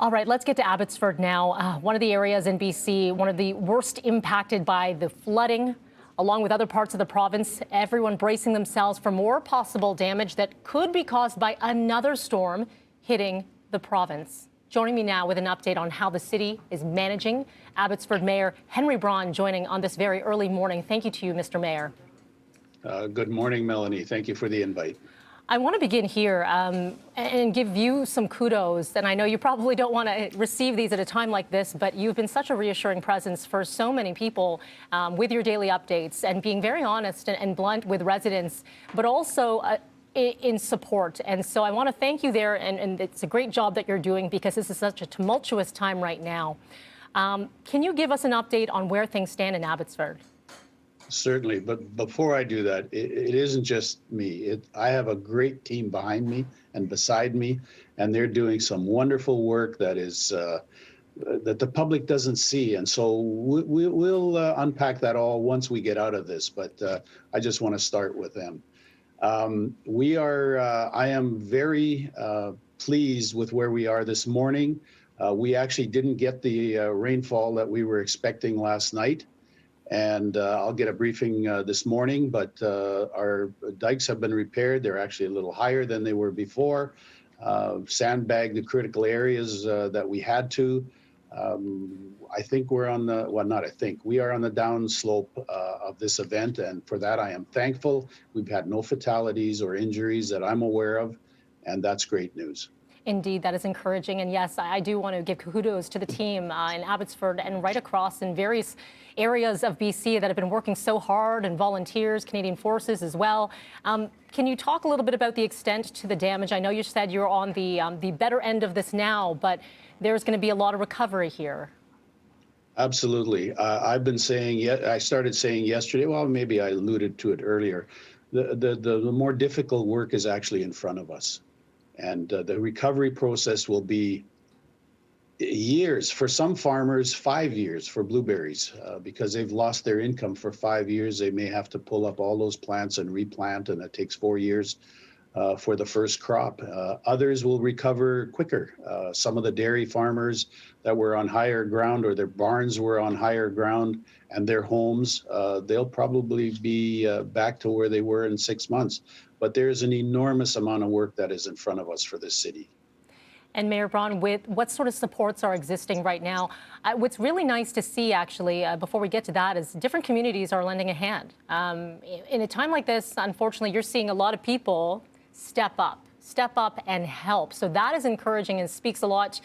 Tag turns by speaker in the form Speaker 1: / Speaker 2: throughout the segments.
Speaker 1: All right, let's get to Abbotsford now. One of the areas in BC, one of the worst impacted by the flooding, along with other parts of the province. Everyone bracing themselves for more possible damage that could be caused by another storm hitting the province. Joining me now with an update on how the city is managing, Abbotsford Mayor Henry Braun joining on this very early morning. Thank you to you, Mr. Mayor.
Speaker 2: Good morning, Melanie. Thank you for the invite.
Speaker 1: I want to begin here and give you some kudos. And I know you probably don't want to receive these at a time like this, but you've been such a reassuring presence for so many people with your daily updates and being very honest and blunt with residents, but also in support. And so I want to thank you there. And it's a great job that you're doing because this is such a tumultuous time right now. Can you give us an update on where things stand in Abbotsford?
Speaker 2: Certainly, but before I do that, it isn't just me. I have a great team behind me and beside me, and they're doing some wonderful work that is that the public doesn't see. And so we'll unpack that all once we get out of this. But I just want to start with them. I am very pleased with where we are this morning. We actually didn't get the rainfall that we were expecting last night. And I'll get a briefing this morning, but our dikes have been repaired. They're actually a little higher than they were before. Sandbagged the critical areas that we had to. I think we're on the, well, not I think, we are on the down slope of this event, and for that I am thankful. We've had no fatalities or injuries that I'm aware of, and that's great news.
Speaker 1: Indeed, that is encouraging. And yes, I do want to give kudos to the team in Abbotsford and right across in various areas of BC that have been working so hard, and volunteers, Canadian Forces as well. Can you talk a little bit about the extent to the damage? I know you said you're on the better end of this now, but there's going to be a lot of recovery here.
Speaker 2: Absolutely. I've been saying, I started saying yesterday, well, maybe I alluded to it earlier, the more difficult work is actually in front of us. And the recovery process will be years. For some farmers, 5 years for blueberries, because they've lost their income for 5 years. They may have to pull up all those plants and replant, and it takes 4 years for the first crop. Others will recover quicker. Some of the dairy farmers that were on higher ground, or their barns were on higher ground, and their homes, they'll probably be back to where they were in 6 months. But there's an enormous amount of work that is in front of us for this city.
Speaker 1: And Mayor Braun, with what sort of supports are existing right now? What's really nice to see, actually, before we get to that, is different communities are lending a hand. In a time like this, unfortunately, you're seeing a lot of people step up and help. So that is encouraging and speaks a lot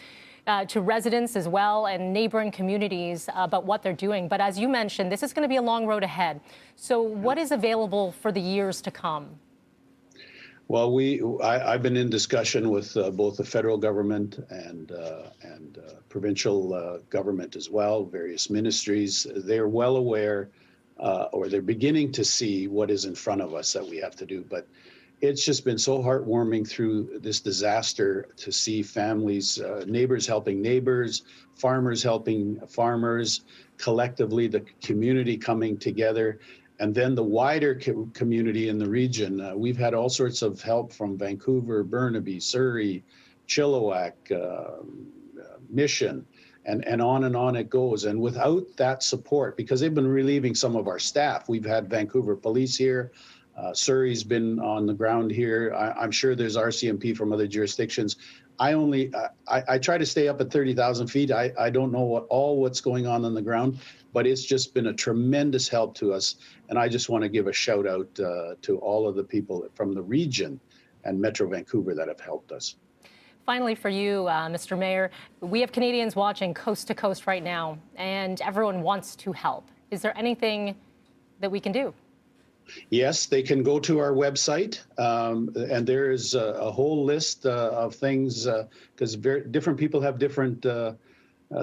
Speaker 1: to residents as well and neighboring communities about what they're doing. But as you mentioned, this is going to be a long road ahead. So what is available for the years to come?
Speaker 2: Well, I've been in discussion with both the federal government and provincial government as well, various ministries. They're well aware, or they're beginning to see what is in front of us that we have to do. But it's just been so heartwarming through this disaster to see families, neighbors helping neighbors, farmers helping farmers, collectively the community coming together. And then the wider community in the region. We've had all sorts of help from Vancouver, Burnaby, Surrey, Chilliwack, Mission, and on it goes. And without that support, because they've been relieving some of our staff, we've had Vancouver police here, Surrey's been on the ground here. I'm sure there's RCMP from other jurisdictions. I try to stay up at 30,000 feet. I don't know what's going on the ground, but it's just been a tremendous help to us. And I just want to give a shout out to all of the people from the region and Metro Vancouver that have helped us.
Speaker 1: Finally, for you, Mr. Mayor, we have Canadians watching coast to coast right now, and everyone wants to help. Is there anything that we can do?
Speaker 2: Yes, they can go to our website, and there is a whole list of things, because different people have different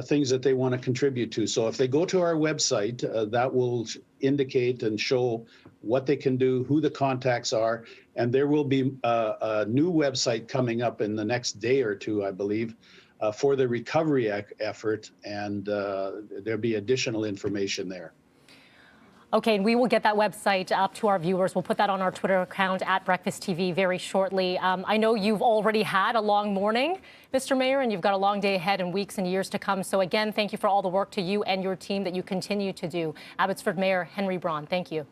Speaker 2: things that they want to contribute to. So if they go to our website, that will indicate and show what they can do, who the contacts are, and there will be a new website coming up in the next day or two, I believe, for the recovery effort, and there'll be additional information there.
Speaker 1: Okay, and we will get that website up to our viewers. We'll put that on our Twitter account at Breakfast TV very shortly. I know you've already had a long morning, Mr. Mayor, and you've got a long day ahead and weeks and years to come. So again, thank you for all the work to you and your team that you continue to do. Abbotsford Mayor Henry Braun, thank you.